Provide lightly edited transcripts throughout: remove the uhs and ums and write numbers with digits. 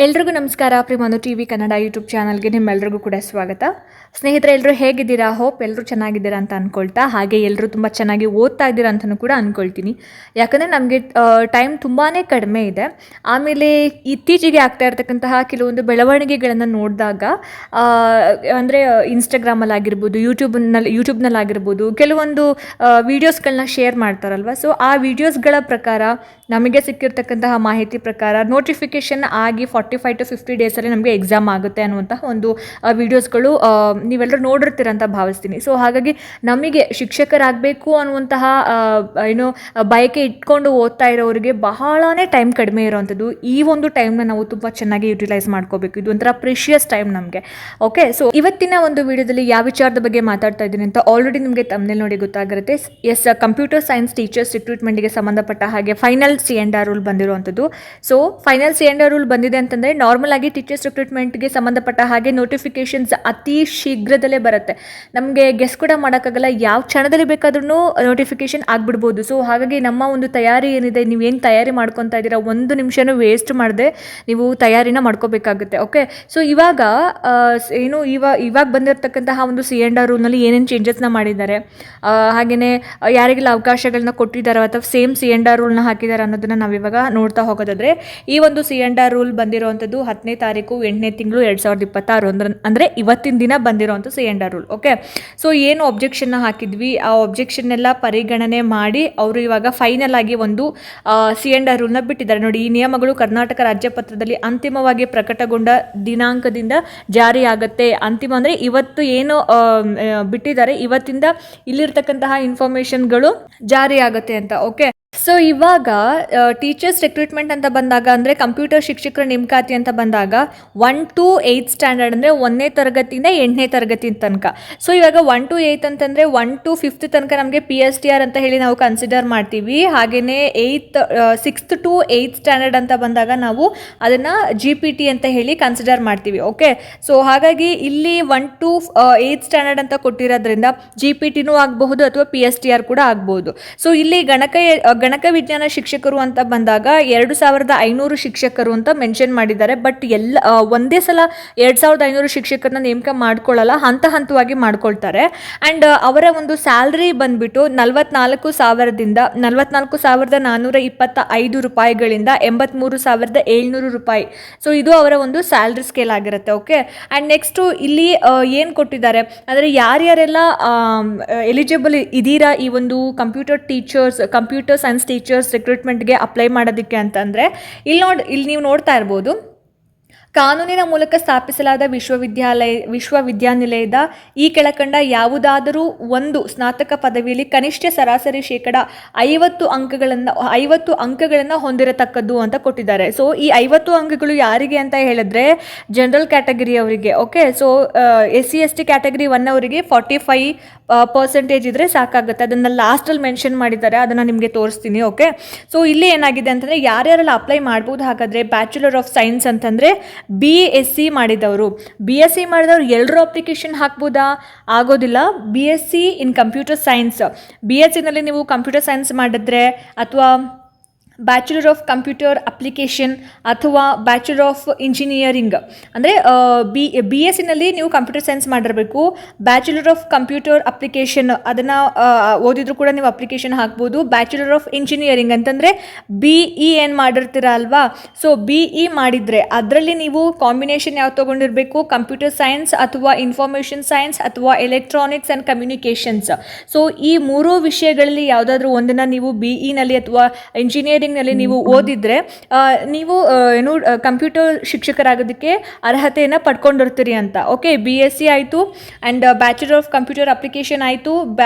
ಎಲ್ರಿಗೂ ನಮಸ್ಕಾರ. ಪ್ರಿಮನು T V Kannada YouTube ಚಾನಲ್ಗೆ ನಿಮ್ಮೆಲ್ರಿಗೂ ಕೂಡ ಸ್ವಾಗತ. ಸ್ನೇಹಿತರೆ, ಎಲ್ಲರೂ ಹೇಗಿದ್ದೀರಾ? ಹೋಪ್ ಎಲ್ಲರೂ ಚೆನ್ನಾಗಿದ್ದೀರಾ ಅಂತ ಅಂದ್ಕೊಳ್ತಾ, ಹಾಗೆ ಎಲ್ಲರೂ ತುಂಬ ಚೆನ್ನಾಗಿ ಓದ್ತಾ ಇದ್ದೀರಾ ಅಂತಲೂ ಕೂಡ ಅಂದ್ಕೊಳ್ತೀನಿ. ಯಾಕಂದರೆ ನಮಗೆ ಟೈಮ್ ತುಂಬಾ ಕಡಿಮೆ ಇದೆ. ಆಮೇಲೆ ಇತ್ತೀಚೆಗೆ ಆಗ್ತಾ ಇರ್ತಕ್ಕಂತಹ ಕೆಲವೊಂದು ಬೆಳವಣಿಗೆಗಳನ್ನು ನೋಡಿದಾಗ, ಅಂದರೆ ಇನ್ಸ್ಟಾಗ್ರಾಮಲ್ಲಾಗಿರ್ಬೋದು, ಯೂಟ್ಯೂಬ್ನಲ್ಲಾಗಿರ್ಬೋದು, ಕೆಲವೊಂದು ವೀಡಿಯೋಸ್ಗಳನ್ನ ಶೇರ್ ಮಾಡ್ತಾರಲ್ವ. ಸೊ ಆ ವೀಡಿಯೋಸ್ಗಳ ಪ್ರಕಾರ ನಮಗೆ ಸಿಕ್ಕಿರ್ತಕ್ಕಂತಹ ಮಾಹಿತಿ ಪ್ರಕಾರ ನೋಟಿಫಿಕೇಷನ್ ಆಗಿ 45 to 50 ಡೇಸಲ್ಲಿ ನಮಗೆ ಎಕ್ಸಾಮ್ ಆಗುತ್ತೆ ಅನ್ನುವಂತಹ ಒಂದು ವೀಡಿಯೋಸ್ಗಳು ನೀವೆಲ್ಲರೂ ನೋಡಿರ್ತೀರ ಅಂತ ಭಾವಿಸ್ತೀನಿ. ಸೊ ಹಾಗಾಗಿ ನಮಗೆ ಶಿಕ್ಷಕರಾಗಬೇಕು ಅನ್ನುವಂತಹ ಬಯಕೆ ಇಟ್ಕೊಂಡು ಓದ್ತಾ ಇರೋರಿಗೆ ಬಹಳನೇ ಟೈಮ್ ಕಡಿಮೆ ಇರೋವಂಥದ್ದು. ಈ ಒಂದು ಟೈಮ್ನ ನಾವು ತುಂಬ ಚೆನ್ನಾಗಿ ಯುಟಿಲೈಸ್ ಮಾಡ್ಕೋಬೇಕು. ಇದು ಒಂಥರ ಪ್ರೆಷಿಯಸ್ ಟೈಮ್ ನಮಗೆ. ಓಕೆ, ಸೊ ಇವತ್ತಿನ ಒಂದು ವಿಡಿಯೋದಲ್ಲಿ ಯಾವ ವಿಚಾರದ ಬಗ್ಗೆ ಮಾತಾಡ್ತಾ ಇದ್ದೀನಿ ಅಂತ ಆಲ್ರೆಡಿ ನಿಮಗೆ ತಮ್ಮನೇಲಿ ನೋಡಿ ಗೊತ್ತಾಗಿರುತ್ತೆ. ಕಂಪ್ಯೂಟರ್ ಸೈನ್ಸ್ ಟೀಚರ್ಸ್ ರಿಕ್ರೂಟ್ಮೆಂಟ್ಗೆ ಸಂಬಂಧಪಟ್ಟ ಹಾಗೆ ಫೈನಲ್ C&R ರೂಲ್ ಬಂದಿರುವಂಥದ್ದು. ಸೊ ಫೈನಲ್ C&R ರೂಲ್ ಬಂದಿದೆ ಅಂತಂದರೆ ನಾರ್ಮಲ್ ಆಗಿ ಟೀಚರ್ಸ್ ರಿಕ್ರೂಟ್ಮೆಂಟ್ಗೆ ಸಂಬಂಧಪಟ್ಟ ಹಾಗೆ ನೋಟಿಫಿಕೇಶನ್ಸ್ ಅತಿ ಶೀಘ್ರದಲ್ಲೇ ಬರುತ್ತೆ. ನಮಗೆ ಗೆಸ್ ಕೂಡ ಮಾಡೋಕ್ಕಾಗಲ್ಲ, ಯಾವ ಕ್ಷಣದಲ್ಲಿ ಬೇಕಾದ್ರೂ ನೋಟಿಫಿಕೇಶನ್ ಆಗಿಬಿಡ್ಬೋದು. ಸೊ ಹಾಗಾಗಿ ನಮ್ಮ ಒಂದು ತಯಾರಿ ಏನಿದೆ, ನೀವೇನು ತಯಾರಿ ಮಾಡ್ಕೊತಾ ಇದ್ದೀರಾ, ಒಂದು ನಿಮಿಷನೂ ವೇಸ್ಟ್ ಮಾಡದೆ ನೀವು ತಯಾರಿನ ಮಾಡ್ಕೋಬೇಕಾಗುತ್ತೆ. ಓಕೆ, ಸೊ ಇವಾಗ ಬಂದಿರತಕ್ಕಂತಹ ಒಂದು C&R ರೂಲ್ನಲ್ಲಿ ಏನೇನು ಚೇಂಜಸ್ನ ಮಾಡಿದ್ದಾರೆ, ಹಾಗೆಯೇ ಯಾರಿಗೆಲ್ಲ ಅವಕಾಶಗಳನ್ನ ಕೊಟ್ಟಿದ್ದಾರೆ ಅಥವಾ ಸೇಮ್ C&R ರೂಲ್ನ ಹಾಕಿದ್ದಾರೆ ಅನ್ನೋದನ್ನು ನಾವಿವಾಗ ನೋಡ್ತಾ ಹೋಗೋದಾದರೆ, ಈ ಒಂದು C&R ರೂಲ್ ಬಂದಿರುವಂಥದ್ದು 10ನೇ ತಾರೀಕು 8ನೇ ತಿಂಗಳು 2026 ಅಂದರೆ ಇವತ್ತಿನ ದಿನ ಬಂದಿರೋವಂಥ C&R ರೂಲ್. ಓಕೆ, ಸೊ ಏನು ಒಬ್ಜೆಕ್ಷನ್ನ ಹಾಕಿದ್ವಿ, ಆ ಒಬ್ಜೆಕ್ಷನ್ ಎಲ್ಲ ಪರಿಗಣನೆ ಮಾಡಿ ಅವರು ಇವಾಗ ಫೈನಲ್ ಆಗಿ ಒಂದು C&R ರೂಲ್ನ ಬಿಟ್ಟಿದ್ದಾರೆ. ನೋಡಿ, ಈ ನಿಯಮಗಳು ಕರ್ನಾಟಕ ರಾಜ್ಯ ಪತ್ರದಲ್ಲಿ ಅಂತಿಮವಾಗಿ ಪ್ರಕಟಗೊಂಡ ದಿನಾಂಕದಿಂದ ಜಾರಿಯಾಗುತ್ತೆ. ಅಂತಿಮ ಅಂದರೆ ಇವತ್ತು ಏನು ಬಿಟ್ಟಿದ್ದಾರೆ, ಇವತ್ತಿಂದ ಇಲ್ಲಿರ್ತಕ್ಕಂತಹ ಇನ್ಫಾರ್ಮೇಷನ್ಗಳು ಜಾರಿಯಾಗುತ್ತೆ ಅಂತ. ಓಕೆ, ಸೊ ಇವಾಗ ಟೀಚರ್ಸ್ ರಿಕ್ರೂಟ್ಮೆಂಟ್ ಅಂತ ಬಂದಾಗ, ಅಂದರೆ ಕಂಪ್ಯೂಟರ್ ಶಿಕ್ಷಕರ ನೇಮಕಾತಿ ಅಂತ ಬಂದಾಗ 1 to 8 ಸ್ಟ್ಯಾಂಡರ್ಡ್ ಅಂದರೆ 1ನೇ ತರಗತಿಯಿಂದ 8ನೇ ತರಗತಿ ತನಕ. ಸೊ ಇವಾಗ 1 to 8 ಅಂತಂದರೆ 1 to 5th ತನಕ ನಮಗೆ PSTR ಅಂತ ಹೇಳಿ ನಾವು ಕನ್ಸಿಡರ್ ಮಾಡ್ತೀವಿ. ಹಾಗೆಯೇ 6th to 8th ಸ್ಟ್ಯಾಂಡರ್ಡ್ ಅಂತ ಬಂದಾಗ ನಾವು ಅದನ್ನು GPT ಅಂತ ಹೇಳಿ ಕನ್ಸಿಡರ್ ಮಾಡ್ತೀವಿ. ಓಕೆ, ಸೊ ಹಾಗಾಗಿ ಇಲ್ಲಿ 1 to 8th ಸ್ಟ್ಯಾಂಡರ್ಡ್ ಅಂತ ಕೊಟ್ಟಿರೋದ್ರಿಂದ GPTನೂ ಆಗಬಹುದು ಅಥವಾ PSTR ಕೂಡ ಆಗ್ಬೋದು. ಸೊ ಇಲ್ಲಿ ಗಣಕ ವಿಜ್ಞಾನ ಶಿಕ್ಷಕರು ಅಂತ ಬಂದಾಗ 2500 ಶಿಕ್ಷಕರು ಅಂತ ಮೆನ್ಷನ್ ಮಾಡಿದ್ದಾರೆ. ಬಟ್ ಒಂದೇ ಸಲ 2500 ಶಿಕ್ಷಕರನ್ನ ನೇಮಕ ಮಾಡ್ಕೊಳ್ಳಲ್ಲ, ಹಂತವಾಗಿ ಮಾಡ್ಕೊಳ್ತಾರೆ. ಆ್ಯಂಡ್ ಅವರ ಒಂದು ಸ್ಯಾಲ್ರಿ ಬಂದ್ಬಿಟ್ಟು 44,425 ರೂಪಾಯಿಗಳಿಂದ 83,700 ರೂಪಾಯಿ. ಸೊ ಇದು ಅವರ ಒಂದು ಸ್ಯಾಲ್ರಿ ಸ್ಕೇಲ್ ಆಗಿರುತ್ತೆ. ಓಕೆ, ಆ್ಯಂಡ್ ನೆಕ್ಸ್ಟು ಇಲ್ಲಿ ಏನು ಕೊಟ್ಟಿದ್ದಾರೆ ಅಂದರೆ ಯಾರ್ಯಾರೆಲ್ಲ ಎಲಿಜಿಬಲ್ ಇದೀರಾ ಈ ಒಂದು ಕಂಪ್ಯೂಟರ್ ಸೈನ್ಸ್ ಟೀಚರ್ಸ್ ರಿಕ್ರೂಟ್ಮೆಂಟ್ಗೆ ಅಪ್ಲೈ ಮಾಡೋದಕ್ಕೆ ಅಂತಂದರೆ, ಇಲ್ಲಿ ನೀವು ನೋಡ್ತಾ ಇರ್ಬೋದು, ಕಾನೂನಿನ ಮೂಲಕ ಸ್ಥಾಪಿಸಲಾದ ವಿಶ್ವವಿದ್ಯಾನಿಲಯದ ಈ ಕೆಳಕಂಡ ಯಾವುದಾದರೂ ಒಂದು ಸ್ನಾತಕ ಪದವಿಯಲ್ಲಿ ಕನಿಷ್ಠ ಸರಾಸರಿ 50 ಅಂಕಗಳನ್ನು ಹೊಂದಿರತಕ್ಕದ್ದು ಅಂತ ಕೊಟ್ಟಿದ್ದಾರೆ. ಸೊ ಈ 50 ಅಂಕಗಳು ಯಾರಿಗೆ ಅಂತ ಹೇಳಿದ್ರೆ ಜನರಲ್ ಕ್ಯಾಟಗರಿ ಅವರಿಗೆ. ಓಕೆ, ಸೊ SC/ST ಕ್ಯಾಟಗರಿ 1 ಅವರಿಗೆ 45% ಇದ್ರೆ ಸಾಕಾಗುತ್ತೆ. ಅದನ್ನು ಲಾಸ್ಟಲ್ಲಿ ಮೆನ್ಷನ್ ಮಾಡಿದ್ದಾರೆ, ಅದನ್ನು ನಿಮಗೆ ತೋರಿಸ್ತೀನಿ. ಓಕೆ, ಸೊ ಇಲ್ಲಿ ಏನಾಗಿದೆ ಅಂತಂದರೆ ಯಾರ್ಯಾರೆಲ್ಲ ಅಪ್ಲೈ ಮಾಡ್ಬೋದು ಹಾಗಾದರೆ, ಬ್ಯಾಚುಲರ್ ಆಫ್ ಸೈನ್ಸ್ ಅಂತಂದರೆ BSc ಮಾಡಿದವರು ಎಲ್ಲರೂ ಅಪ್ಲಿಕೇಶನ್ ಹಾಕ್ಬೋದಾ? ಆಗೋದಿಲ್ಲ. BSc ಇನ್ ಕಂಪ್ಯೂಟರ್ ಸೈನ್ಸ್, BScನಲ್ಲಿ ನೀವು ಕಂಪ್ಯೂಟರ್ ಸೈನ್ಸ್ ಮಾಡಿದ್ರೆ, ಅಥವಾ ಬ್ಯಾಚುಲರ್ ಆಫ್ ಕಂಪ್ಯೂಟರ್ ಅಪ್ಲಿಕೇಶನ್ ಅಥವಾ ಬ್ಯಾಚುಲರ್ ಆಫ್ ಇಂಜಿನಿಯರಿಂಗ್ ಅಂದರೆ BScನಲ್ಲಿ ನೀವು ಕಂಪ್ಯೂಟರ್ ಸೈನ್ಸ್ ಮಾಡಿರಬೇಕು. ಬ್ಯಾಚುಲರ್ ಆಫ್ ಕಂಪ್ಯೂಟರ್ ಅಪ್ಲಿಕೇಶನ್ ಅದನ್ನು ಓದಿದ್ರು ಕೂಡ ನೀವು ಅಪ್ಲಿಕೇಶನ್ ಹಾಕ್ಬೋದು. ಬ್ಯಾಚುಲರ್ ಆಫ್ ಇಂಜಿನಿಯರಿಂಗ್ ಅಂತಂದರೆ BE ಏನು ಮಾಡಿರ್ತೀರ ಅಲ್ವಾ, ಸೊ BE ಮಾಡಿದರೆ ಅದರಲ್ಲಿ ನೀವು ಕಾಂಬಿನೇಷನ್ ಯಾವ್ದು ತೊಗೊಂಡಿರಬೇಕು, ಕಂಪ್ಯೂಟರ್ ಸೈನ್ಸ್ ಅಥವಾ ಇನ್ಫಾರ್ಮೇಷನ್ ಸೈನ್ಸ್ ಅಥವಾ ಎಲೆಕ್ಟ್ರಾನಿಕ್ಸ್ ಆ್ಯಂಡ್ ಕಮ್ಯುನಿಕೇಷನ್ಸ್. ಸೊ ಈ ಮೂರೂ ವಿಷಯಗಳಲ್ಲಿ ಯಾವುದಾದ್ರೂ ಒಂದನ್ನು ನೀವು BEನಲ್ಲಿ ಅಥವಾ ಇಂಜಿನಿಯರಿಂಗ್ನಲ್ಲಿ ನೀವು ಓದಿದ್ರೆ ನೀವು ಕಂಪ್ಯೂಟರ್ ಶಿಕ್ಷಕರಾಗೋದಕ್ಕೆ ಅರ್ಹತೆಯನ್ನು ಪಡ್ಕೊಂಡಿರ್ತೀರಿ ಅಂತ. ಓಕೆ, BSc ಆಯಿತು, and bachelor of computer application ಆಯಿತು,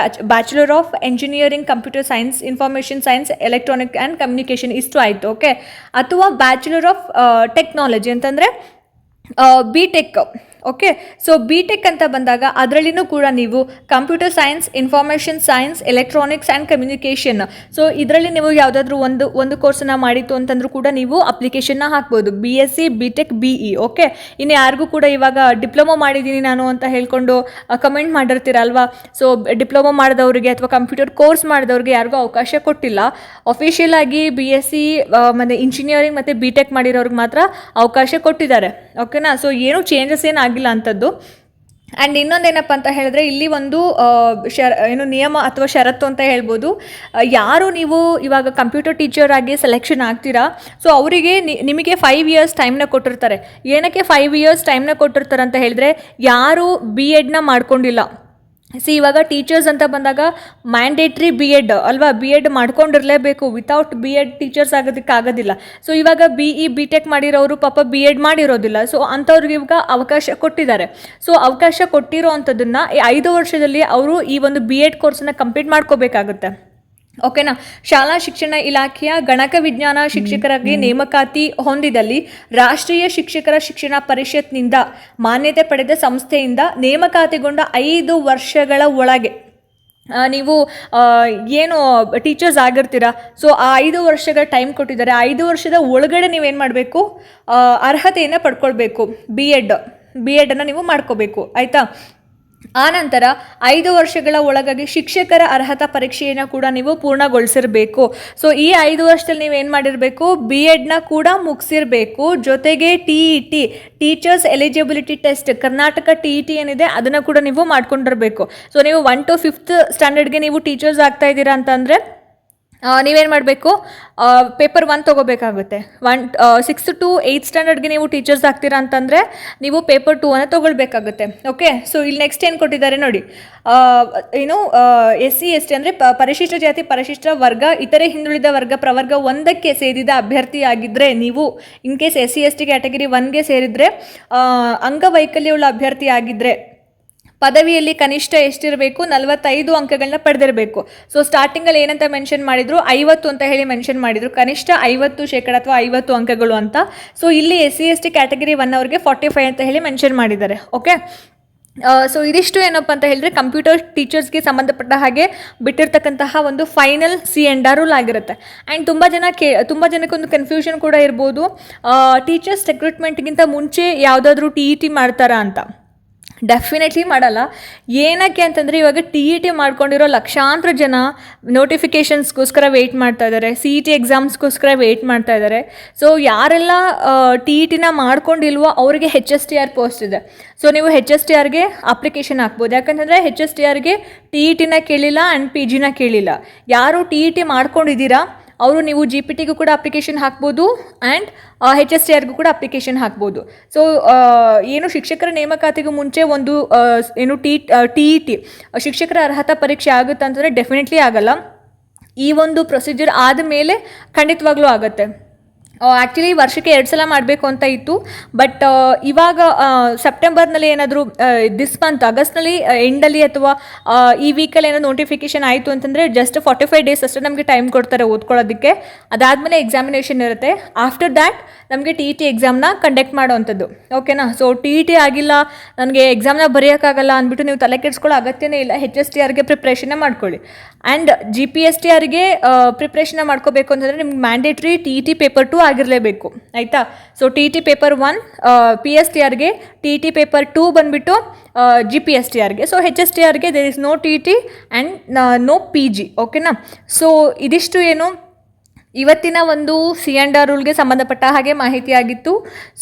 bachelor of engineering computer science, information science, electronic and communication ಇಷ್ಟು ಆಯಿತು. ಓಕೆ, ಅಥವಾ ಬ್ಯಾಚುಲರ್ ಆಫ್ ಟೆಕ್ನಾಲಜಿ ಅಂತಂದರೆ BTech okay. So B tech ಅಂತ ಬಂದಾಗ ಅದರಲ್ಲಿನೂ ಕೂಡ ನೀವು computer science, information science, electronics and communication, so ಇದರಲ್ಲಿ ನೀವು ಯಾವುದಾದ್ರೂ ಒಂದು ಕೋರ್ಸನ್ನು ಮಾಡಿತ್ತು ಅಂತಂದ್ರೂ ಕೂಡ ನೀವು ಅಪ್ಲಿಕೇಶನ್ನ ಹಾಕ್ಬೋದು. BSc, BTech, BE. ಓಕೆ. ಇನ್ನು ಯಾರಿಗೂ ಕೂಡ ಇವಾಗ ಡಿಪ್ಲೊಮೊ ಮಾಡಿದ್ದೀನಿ ನಾನು ಅಂತ ಹೇಳ್ಕೊಂಡು ಕಮೆಂಟ್ ಮಾಡಿರ್ತೀರಲ್ವಾ. ಸೊ ಡಿಪ್ಲೊಮೊ ಮಾಡಿದವರಿಗೆ ಅಥವಾ ಕಂಪ್ಯೂಟರ್ ಕೋರ್ಸ್ ಮಾಡಿದವ್ರಿಗೆ ಯಾರಿಗೂ ಅವಕಾಶ ಕೊಟ್ಟಿಲ್ಲ. ಅಫಿಷಿಯಲ್ ಆಗಿ BSc ಮತ್ತು ಇಂಜಿನಿಯರಿಂಗ್ ಮತ್ತು BTech ಮಾಡಿರೋರಿಗೆ ಮಾತ್ರ ಅವಕಾಶ ಕೊಟ್ಟಿದ್ದಾರೆ. ಓಕೆನಾ. ಸೊ ಏನು ಚೇಂಜಸ್ ಏನಾಗಿಲ್ಲ ಅಂಥದ್ದು. ಆ್ಯಂಡ್ ಇನ್ನೊಂದೇನಪ್ಪ ಅಂತ ಹೇಳಿದ್ರೆ ಇಲ್ಲಿ ಒಂದು ನಿಯಮ ಅಥವಾ ಷರತ್ತು ಅಂತ ಹೇಳ್ಬೋದು. ಯಾರು ನೀವು ಇವಾಗ ಕಂಪ್ಯೂಟರ್ ಟೀಚರ್ ಆಗಿ ಸೆಲೆಕ್ಷನ್ ಆಗ್ತೀರಾ, ಸೊ ಅವರಿಗೆ ನಿಮಗೆ 5 years ಟೈಮ್ನ ಕೊಟ್ಟಿರ್ತಾರೆ. ಏನಕ್ಕೆ 5 years ಟೈಮ್ನ ಕೊಟ್ಟಿರ್ತಾರೆ ಅಂತ ಹೇಳಿದ್ರೆ, ಯಾರು BEdನ ಮಾಡ್ಕೊಂಡಿಲ್ಲ, ಇವಾಗ ಟೀಚರ್ಸ್ ಅಂತ ಬಂದಾಗ ಮ್ಯಾಂಡೇಟ್ರಿ BEd ಅಲ್ವಾ, BEd ಮಾಡ್ಕೊಂಡಿರಲೇಬೇಕು. ವಿತೌಟ್ BEd ಟೀಚರ್ಸ್ ಆಗೋದಿಲ್ಲ. ಸೊ ಇವಾಗ BE, BTech ಮಾಡಿರೋರು ಪಾಪ BEd ಮಾಡಿರೋದಿಲ್ಲ. ಸೊ ಅಂಥವ್ರಿಗೆ ಇವಾಗ ಅವಕಾಶ ಕೊಟ್ಟಿದ್ದಾರೆ. ಸೊ ಅವಕಾಶ ಕೊಟ್ಟಿರೋ ಅಂಥದ್ದನ್ನು 5 ವರ್ಷದಲ್ಲಿ ಅವರು ಈ ಒಂದು BEd ಕೋರ್ಸನ್ನು ಕಂಪ್ಲೀಟ್ ಮಾಡ್ಕೋಬೇಕಾಗುತ್ತೆ. ಓಕೆನಾ. ಶಾಲಾ ಶಿಕ್ಷಣ ಇಲಾಖೆಯ ಗಣಕ ವಿಜ್ಞಾನ ಶಿಕ್ಷಕರಾಗಿ ನೇಮಕಾತಿ ಹೊಂದಿದಲ್ಲಿ ರಾಷ್ಟ್ರೀಯ ಶಿಕ್ಷಕರ ಶಿಕ್ಷಣ ಪರಿಷತ್ನಿಂದ ಮಾನ್ಯತೆ ಪಡೆದ ಸಂಸ್ಥೆಯಿಂದ ನೇಮಕಾತಿಗೊಂಡ 5 ವರ್ಷಗಳ ಒಳಗೆ ನೀವು ಏನು ಟೀಚರ್ಸ್ ಆಗಿರ್ತೀರಾ, ಸೊ ಆ 5 ವರ್ಷಗಳ ಟೈಮ್ ಕೊಟ್ಟಿದ್ದಾರೆ. 5 ವರ್ಷದ ಒಳಗಡೆ ನೀವೇನು ಮಾಡಬೇಕು, ಅರ್ಹತೆಯನ್ನು ಪಡ್ಕೊಳ್ಬೇಕು. BEdನ್ನು ನೀವು ಮಾಡ್ಕೋಬೇಕು. ಆಯಿತಾ. ಆನಂತರ 5 ವರ್ಷಗಳ ಒಳಗಾಗಿ ಶಿಕ್ಷಕರ ಅರ್ಹತಾ ಪರೀಕ್ಷೆಯನ್ನು ಕೂಡ ನೀವು ಪೂರ್ಣಗೊಳಿಸಿರಬೇಕು. ಸೊ ಈ 5 ವರ್ಷದಲ್ಲಿ ನೀವೇನು ಮಾಡಿರಬೇಕು, BEdನ ಕೂಡ ಮುಗಿಸಿರಬೇಕು. ಜೊತೆಗೆ TET, teachers eligibility test, Karnataka TET ಏನಿದೆ ಅದನ್ನು ಕೂಡ ನೀವು ಮಾಡ್ಕೊಂಡಿರಬೇಕು. ಸೊ ನೀವು 1 to 5th ಸ್ಟ್ಯಾಂಡರ್ಡ್ಗೆ ನೀವು ಟೀಚರ್ಸ್ ಆಗ್ತಾ ಇದ್ದೀರಾ ಅಂತಂದರೆ ನೀವೇನು ಮಾಡಬೇಕು, ಪೇಪರ್ 1 ತೊಗೋಬೇಕಾಗುತ್ತೆ. 6th to 8th ಸ್ಟ್ಯಾಂಡರ್ಡ್ಗೆ ನೀವು ಟೀಚರ್ಸ್ ಆಗ್ತೀರಾ ಅಂತಂದರೆ ನೀವು ಪೇಪರ್ 2 ತೊಗೊಳ್ಬೇಕಾಗುತ್ತೆ. ಓಕೆ. ಸೊ ಇಲ್ಲಿ ನೆಕ್ಸ್ಟ್ ಏನು ಕೊಟ್ಟಿದ್ದಾರೆ ನೋಡಿ, SC ST ಅಂದರೆ ಪರಿಶಿಷ್ಟ ಜಾತಿ, ಪರಿಶಿಷ್ಟ ವರ್ಗ, ಇತರೆ ಹಿಂದುಳಿದ ವರ್ಗ, ಪ್ರವರ್ಗ 1ಕ್ಕೆ ಸೇರಿದ ಅಭ್ಯರ್ಥಿಯಾಗಿದ್ದರೆ, ನೀವು in case SC ST category 1ಗೆ ಸೇರಿದರೆ, ಅಂಗವೈಕಲ್ಯವುಳ್ಳ ಅಭ್ಯರ್ಥಿ ಆಗಿದ್ದರೆ ಪದವಿಯಲ್ಲಿ ಕನಿಷ್ಠ ಎಷ್ಟಿರಬೇಕು, 45 ಅಂಕಗಳನ್ನ ಪಡೆದಿರಬೇಕು. ಸೊ ಸ್ಟಾರ್ಟಿಂಗಲ್ಲಿ ಏನಂತ ಮೆನ್ಷನ್ ಮಾಡಿದ್ರು, 50 ಅಂತ ಹೇಳಿ ಮೆನ್ಷನ್ ಮಾಡಿದರು. ಕನಿಷ್ಠ 50% ಅಥವಾ 50 ಅಂಕಗಳು ಅಂತ. ಸೊ ಇಲ್ಲಿ SC ST ಕ್ಯಾಟಗರಿ 1 ಅವ್ರಿಗೆ 45 ಅಂತ ಹೇಳಿ ಮೆನ್ಷನ್ ಮಾಡಿದ್ದಾರೆ. ಓಕೆ. ಸೊ ಇದಿಷ್ಟು ಏನಪ್ಪ ಅಂತ ಹೇಳಿದ್ರೆ ಕಂಪ್ಯೂಟರ್ ಟೀಚರ್ಸ್ಗೆ ಸಂಬಂಧಪಟ್ಟ ಹಾಗೆ ಬಿಟ್ಟಿರ್ತಕ್ಕಂತಹ ಒಂದು ಫೈನಲ್ C&R ರೂಲ್ ಆಗಿರುತ್ತೆ. ಆ್ಯಂಡ್ ತುಂಬ ಜನಕ್ಕೆ ಒಂದು ಕನ್ಫ್ಯೂಷನ್ ಕೂಡ ಇರ್ಬೋದು, ಟೀಚರ್ಸ್ ರಿಕ್ರೂಟ್ಮೆಂಟ್ಗಿಂತ ಮುಂಚೆ ಯಾವುದಾದ್ರೂ TET ಮಾಡ್ತಾರಾ ಅಂತ. ಡೆಫಿನೆಟ್ಲಿ ಮಾಡಲ್ಲ. ಏನಕ್ಕೆ ಅಂತಂದರೆ ಇವಾಗ TET ಮಾಡ್ಕೊಂಡಿರೋ ಲಕ್ಷಾಂತರ ಜನ ನೋಟಿಫಿಕೇಷನ್ಸ್ಗೋಸ್ಕರ ವೆಯ್ಟ್ ಮಾಡ್ತಾ ಇದ್ದಾರೆ, CET ಎಕ್ಸಾಮ್ಸ್ಗೋಸ್ಕರ ವೆಯ್ಟ್ ಮಾಡ್ತಾ ಇದ್ದಾರೆ. ಸೊ ಯಾರೆಲ್ಲ TETನ ಮಾಡ್ಕೊಂಡಿಲ್ವೋ ಅವರಿಗೆ HSTR ಪೋಸ್ಟ್ ಇದೆ. ಸೊ ನೀವು HSTRಗೆ ಅಪ್ಲಿಕೇಶನ್ ಹಾಕ್ಬೋದು. ಯಾಕಂತಂದರೆ HSTRಗೆ TETನ ಕೇಳಿಲ್ಲ ಆ್ಯಂಡ್ PGನ ಕೇಳಿಲ್ಲ. ಯಾರು TET ಮಾಡ್ಕೊಂಡಿದ್ದೀರಾ ಅವರು ನೀವು GPTಗೂ ಕೂಡ ಅಪ್ಲಿಕೇಶನ್ ಹಾಕ್ಬೋದು ಆ್ಯಂಡ್ HSTRಗೂ ಕೂಡ ಅಪ್ಲಿಕೇಶನ್ ಹಾಕ್ಬೋದು. ಸೊ ಏನು ಶಿಕ್ಷಕರ ನೇಮಕಾತಿಗೂ ಮುಂಚೆ ಒಂದು TET ಶಿಕ್ಷಕರ ಅರ್ಹತಾ ಪರೀಕ್ಷೆ ಆಗುತ್ತೆ ಅಂತಂದರೆ ಡೆಫಿನೆಟ್ಲಿ ಆಗಲ್ಲ. ಈ ಒಂದು ಪ್ರೊಸೀಜರ್ ಆದಮೇಲೆ ಖಂಡಿತವಾಗ್ಲೂ ಆಗುತ್ತೆ. ಆ್ಯಕ್ಚುಲಿ ವರ್ಷಕ್ಕೆ 2 ಸಲ ಮಾಡಬೇಕು ಅಂತ ಇತ್ತು. ಬಟ್ ಇವಾಗ ಸೆಪ್ಟೆಂಬರ್ನಲ್ಲಿ ಏನಾದರೂ ದಿಸ್ ಮಂತ್ ಆಗಸ್ಟ್ನಲ್ಲಿ ಎಂಡಲ್ಲಿ ಅಥವಾ ಈ ವೀಕಲ್ಲಿ ಏನಾದರೂ ನೋಟಿಫಿಕೇಷನ್ ಆಯಿತು ಅಂತಂದರೆ ಜಸ್ಟ್ 45 days ಅಷ್ಟೇ ನಮಗೆ ಟೈಮ್ ಕೊಡ್ತಾರೆ ಓದ್ಕೊಳ್ಳೋದಕ್ಕೆ. ಅದಾದಮೇಲೆ ಎಕ್ಸಾಮಿನೇಷನ್ ಇರುತ್ತೆ. ಆಫ್ಟರ್ ದ್ಯಾಟ್ ನಮಗೆ TET ಎಕ್ಸಾಮ್ನ ಕಂಡಕ್ಟ್ ಮಾಡೋವಂಥದ್ದು. ಓಕೆನಾ. ಸೊ TET ಆಗಿಲ್ಲ, ನನಗೆ ಎಕ್ಸಾಮ್ನ ಬರೆಯೋಕ್ಕಾಗಲ್ಲ ಅಂದ್ಬಿಟ್ಟು ನೀವು ತಲೆ ಕೆಡಿಸ್ಕೊಳ್ಳೋ ಅಗತ್ಯನೇ ಇಲ್ಲ. HSTRಗೆ ಪ್ರಿಪ್ರೇಷನ್ನ ಮಾಡ್ಕೊಳ್ಳಿ. ಆ್ಯಂಡ್ GPSTRಗೆ ಪ್ರಿಪ್ರೇಷನ್ನ ಮಾಡ್ಕೋಬೇಕು ಅಂತಂದರೆ ನಿಮ್ಗೆ ಮ್ಯಾಂಡೇಟ್ರಿ TET ಪೇಪರ್ 2 ಆಗಿರಲೇಬೇಕು. ಆಯಿತಾ. ಸೊ TET ಪೇಪರ್ 1 PSTRಗೆ, TET ಪೇಪರ್ 2 ಬಂದುಬಿಟ್ಟು GPSTRಗೆ. ಸೊ HSTRಗೆ there is no TET and no PG. ಓಕೆನಾ. ಸೊ ಇದಿಷ್ಟು ಏನು ಇವತ್ತಿನ ಒಂದು C&R ರೂಲ್ಗೆ ಸಂಬಂಧಪಟ್ಟ ಹಾಗೆ ಮಾಹಿತಿಯಾಗಿತ್ತು.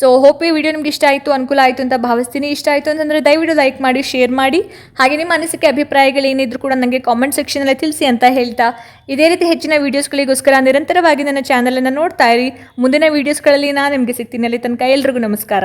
ಸೊ ಹೋಪ್ ಈ ವಿಡಿಯೋ ನಿಮ್ಗೆ ಇಷ್ಟ ಆಯಿತು, ಅನುಕೂಲ ಆಯಿತು ಅಂತ ಭಾವಿಸ್ತೀನಿ. ಇಷ್ಟ ಆಯಿತು ಅಂತಂದರೆ ದಯವಿಟ್ಟು ಲೈಕ್ ಮಾಡಿ, ಶೇರ್ ಮಾಡಿ. ಹಾಗೆ ನಿಮ್ಮ ಅನಿಸಿಕೆ ಅಭಿಪ್ರಾಯಗಳು ಏನಿದ್ರು ಕೂಡ ನನಗೆ ಕಾಮೆಂಟ್ ಸೆಕ್ಷನಲ್ಲಿ ತಿಳಿಸಿ ಅಂತ ಹೇಳ್ತಾ, ಇದೇ ರೀತಿ ಹೆಚ್ಚಿನ ವೀಡಿಯೋಸ್ಗಳಿಗೋಸ್ಕರ ನಿರಂತರವಾಗಿ ನನ್ನ ಚಾನಲನ್ನು ನೋಡ್ತಾ ಇರಿ. ಮುಂದಿನ ವೀಡಿಯೋಸ್ಗಳಲ್ಲಿ ನಾನು ನಿಮಗೆ ಸಿಗ್ತೀನಿ. ಅಲ್ಲಿ ತನಕ ಎಲ್ರಿಗೂ ನಮಸ್ಕಾರ.